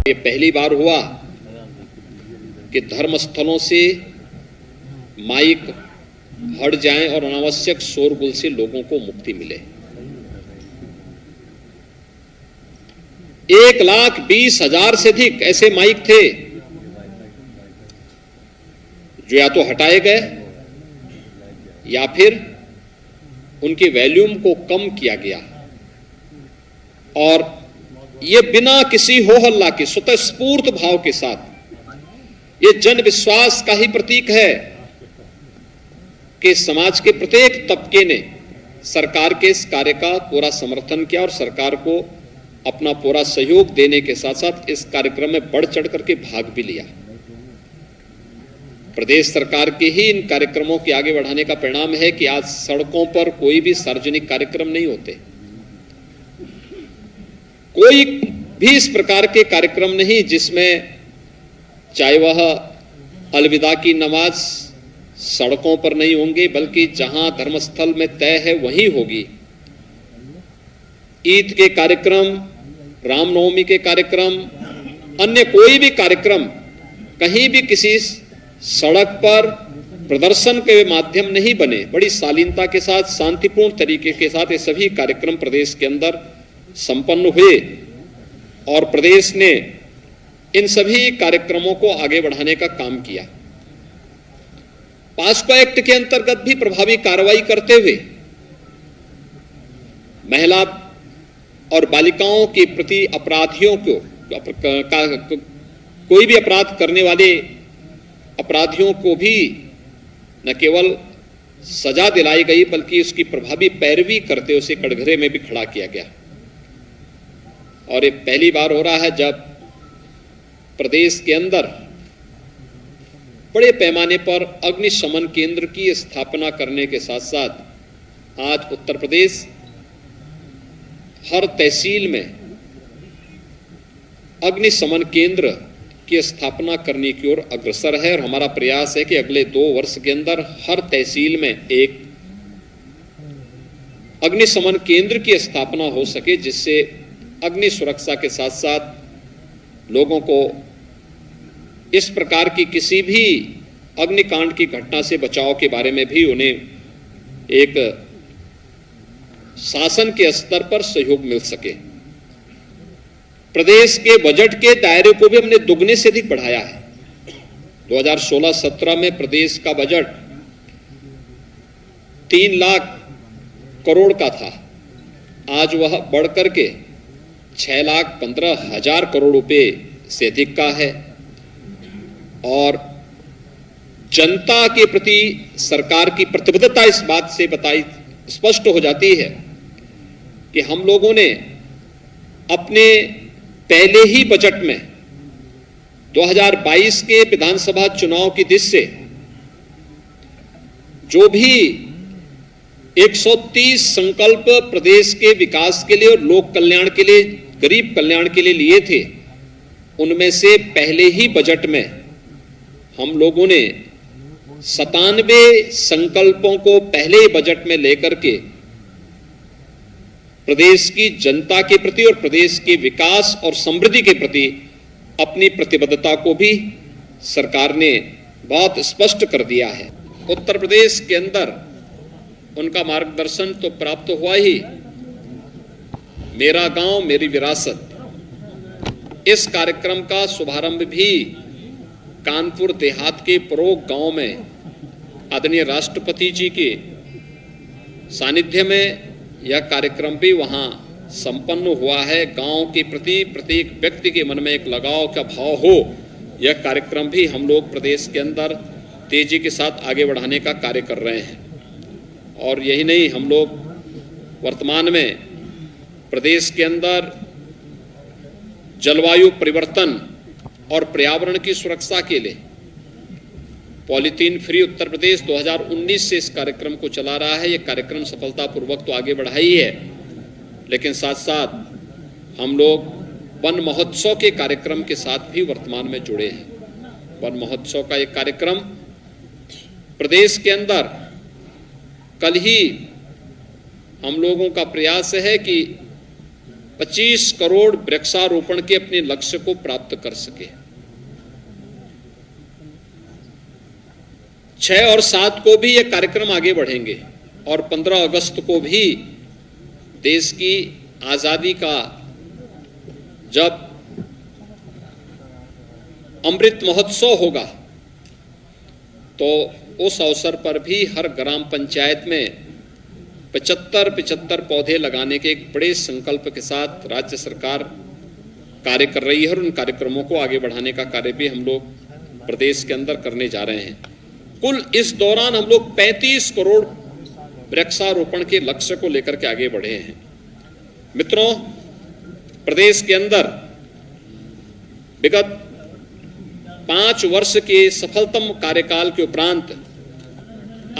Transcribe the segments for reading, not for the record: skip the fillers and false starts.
ये पहली बार हुआ कि धर्मस्थलों से माइक हट जाएं और अनावश्यक शोरगुल से लोगों को मुक्ति मिले। 1,20,000 से अधिक ऐसे माइक थे जो या तो हटाए गए या फिर उनके वॉल्यूम को कम किया गया, और ये बिना किसी हो हल्ला के स्वतःस्फूर्त भाव के साथ, ये जन विश्वास का ही प्रतीक है कि समाज के प्रत्येक तबके ने सरकार के इस कार्य का पूरा समर्थन किया और सरकार को अपना पूरा सहयोग देने के साथ साथ इस कार्यक्रम में बढ़ चढ़ करके भाग भी लिया। प्रदेश सरकार के ही इन कार्यक्रमों के आगे बढ़ाने का परिणाम है कि आज सड़कों पर कोई भी सार्वजनिक कार्यक्रम नहीं होते, कोई भी इस प्रकार के कार्यक्रम नहीं जिसमें चाहे वह अलविदा की नमाज सड़कों पर नहीं होंगे, बल्कि जहां धर्मस्थल में तय है वहीं होगी। ईद के कार्यक्रम, रामनवमी के कार्यक्रम, अन्य कोई भी कार्यक्रम कहीं भी किसी सड़क पर प्रदर्शन के माध्यम नहीं बने। बड़ी शालीनता के साथ, शांतिपूर्ण तरीके के साथ ये सभी कार्यक्रम प्रदेश के अंदर संपन्न हुए और प्रदेश ने इन सभी कार्यक्रमों को आगे बढ़ाने का काम किया। पास्को एक्ट के अंतर्गत भी प्रभावी कार्रवाई करते हुए महिला और बालिकाओं के प्रति अपराधियों को, कोई भी अपराध करने वाले अपराधियों को भी न केवल सजा दिलाई गई बल्कि उसकी प्रभावी पैरवी करते उसे कटघरे में भी खड़ा किया गया। और ये पहली बार हो रहा है जब प्रदेश के अंदर बड़े पैमाने पर अग्निशमन केंद्र की स्थापना करने के साथ साथ आज उत्तर प्रदेश हर तहसील में अग्निशमन केंद्र की स्थापना करने की ओर अग्रसर है। और हमारा प्रयास है कि अगले 2 वर्ष के अंदर हर तहसील में एक अग्निशमन केंद्र की स्थापना हो सके, जिससे अग्नि सुरक्षा के साथ साथ लोगों को इस प्रकार की किसी भी अग्निकांड की घटना से बचाव के बारे में भी उन्हें एक शासन के स्तर पर सहयोग मिल सके। प्रदेश के बजट के दायरे को भी हमने दुगने से अधिक बढ़ाया है। 2016-17 में प्रदेश का बजट 3 लाख करोड़ का था, आज वह बढ़कर के 6,15,000 करोड़ रुपए से अधिक का है। और जनता के प्रति सरकार की प्रतिबद्धता इस बात से बताई स्पष्ट हो जाती है कि हम लोगों ने अपने पहले ही बजट में 2022 के विधानसभा चुनाव की दृष्टि से जो भी 130 संकल्प प्रदेश के विकास के लिए और लोक कल्याण के लिए, गरीब कल्याण के लिए लिए थे, उनमें से पहले ही बजट में हम लोगों ने 97 संकल्पों को पहले ही बजट में लेकर के प्रदेश की जनता के प्रति और प्रदेश के विकास और समृद्धि के प्रति अपनी प्रतिबद्धता को भी सरकार ने बहुत स्पष्ट कर दिया है। उत्तर प्रदेश के अंदर उनका मार्गदर्शन तो प्राप्त हुआ ही। मेरा गांव मेरी विरासत, इस कार्यक्रम का शुभारंभ भी कानपुर देहात के परोग गांव में आदरणीय राष्ट्रपति जी के सानिध्य में यह कार्यक्रम भी वहां संपन्न हुआ है। गांव के प्रति प्रत्येक व्यक्ति के मन में एक लगाव का भाव हो, यह कार्यक्रम भी हम लोग प्रदेश के अंदर तेजी के साथ आगे बढ़ाने का कार्य कर रहे हैं। और यही नहीं, हम लोग वर्तमान में प्रदेश के अंदर जलवायु परिवर्तन और पर्यावरण की सुरक्षा के लिए पॉलीथीन फ्री उत्तर प्रदेश 2019 से इस कार्यक्रम को चला रहा है। यह कार्यक्रम सफलतापूर्वक तो आगे बढ़ा ही है, लेकिन साथ साथ हम लोग वन महोत्सव के कार्यक्रम के साथ भी वर्तमान में जुड़े हैं। वन महोत्सव का एक कार्यक्रम प्रदेश के अंदर कल ही हम लोगों का प्रयास है कि 25 करोड़ वृक्षारोपण के अपने लक्ष्य को प्राप्त कर सके। 6 और 7 को भी ये कार्यक्रम आगे बढ़ेंगे और 15 अगस्त को भी देश की आजादी का जब अमृत महोत्सव होगा तो उस अवसर पर भी हर ग्राम पंचायत में 75 पौधे लगाने के एक बड़े संकल्प के साथ राज्य सरकार कार्य कर रही है और उन कार्यक्रमों को आगे बढ़ाने का कार्य भी हम लोग प्रदेश के अंदर करने जा रहे हैं। कुल इस दौरान हम लोग 35 करोड़ वृक्षारोपण के लक्ष्य को लेकर के आगे बढ़े हैं। मित्रों, प्रदेश के अंदर विगत 5 वर्ष के सफलतम कार्यकाल के उपरांत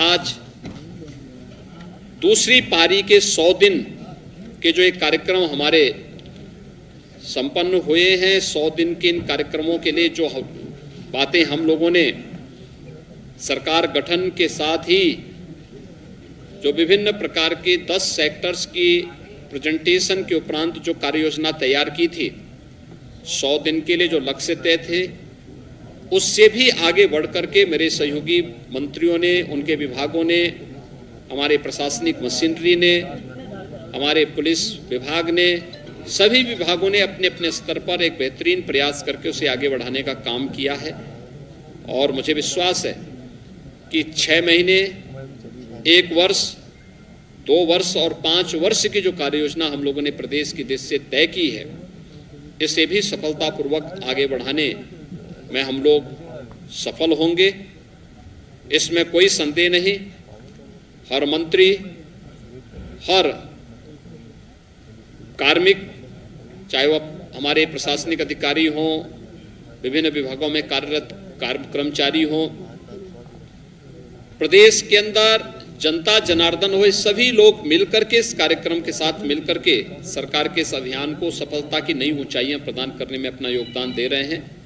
आज दूसरी पारी के 100 दिन के जो एक कार्यक्रम हमारे संपन्न हुए हैं, 100 दिन के इन कार्यक्रमों के लिए जो बातें हम लोगों ने सरकार गठन के साथ ही जो विभिन्न प्रकार के 10 सेक्टर्स की प्रेजेंटेशन के उपरांत जो कार्य योजना तैयार की थी, 100 दिन के लिए जो लक्ष्य तय थे, उससे भी आगे बढ़ करके मेरे सहयोगी मंत्रियों ने, उनके विभागों ने, हमारे प्रशासनिक मशीनरी ने, हमारे पुलिस विभाग ने, सभी विभागों ने अपने अपने स्तर पर एक बेहतरीन प्रयास करके उसे आगे बढ़ाने का काम किया है। और मुझे विश्वास है कि 6 महीने, 1 वर्ष, 2 वर्ष और 5 वर्ष की जो कार्य योजना हम लोगों ने प्रदेश की दिशा से तय की है, इसे भी सफलतापूर्वक आगे बढ़ाने में हम लोग सफल होंगे, इसमें कोई संदेह नहीं। हर मंत्री, हर कार्मिक, चाहे वह हमारे प्रशासनिक अधिकारी हों, विभिन्न विभागों में कार्यरत कर्मचारी हों, प्रदेश के अंदर जनता जनार्दन हो, सभी लोग मिलकर के इस कार्यक्रम के साथ मिलकर के सरकार के इस अभियान को सफलता की नई ऊंचाइयां प्रदान करने में अपना योगदान दे रहे हैं।